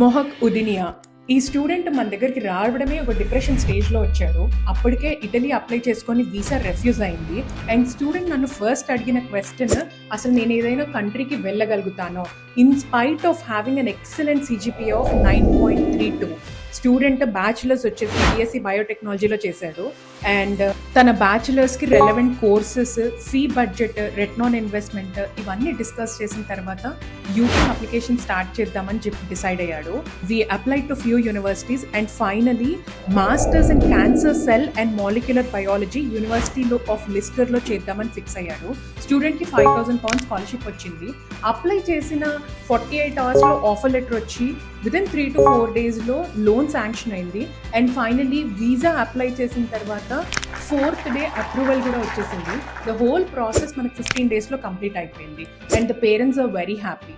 మొహక్ ఉదినియా ఈ స్టూడెంట్ మన దగ్గరికి రావడమే ఒక డిప్రెషన్ స్టేజ్లో వచ్చాడు. అప్పటికే ఇటలీ అప్లై చేసుకొని వీసా రెఫ్యూజ్ అయింది. అండ్ స్టూడెంట్ నన్ను ఫస్ట్ అడిగిన క్వశ్చన్, అసలు నేను ఏదైనా కంట్రీకి వెళ్ళగలుగుతానో in spite of having an excellent CGPA of 9.32. Student bachelors వచ్చేసి బిఎస్సి బయోటెక్నాలజీలో చేశాడు. అండ్ తన బ్యాచులర్స్కి relevant courses, fee budget, return on investment ఇవన్నీ డిస్కస్ చేసిన తర్వాత యూకే అప్లికేషన్ స్టార్ట్ చేద్దామని చెప్పి డిసైడ్ అయ్యాడు. We applied to few universities and finally masters in cancer cell and molecular biology యూనివర్సిటీలో ఆఫ్ లిస్టర్లో చేద్దామని ఫిక్స్ అయ్యాడు. స్టూడెంట్కి £5,000 స్కాలర్షిప్ వచ్చింది. అప్లై చేసిన 48 అవర్స్లో ఆఫర్ లెటర్ వచ్చి విదిన్ 3 to 4 డేస్లో లోన్ శాంక్షన్ అయింది. అండ్ ఫైనలీ వీసా అప్లై చేసిన తర్వాత 4th డే అప్రూవల్ కూడా వచ్చేసింది. ద హోల్ ప్రాసెస్ మనకు 15 డేస్లో కంప్లీట్ అయిపోయింది. And the parents are very happy.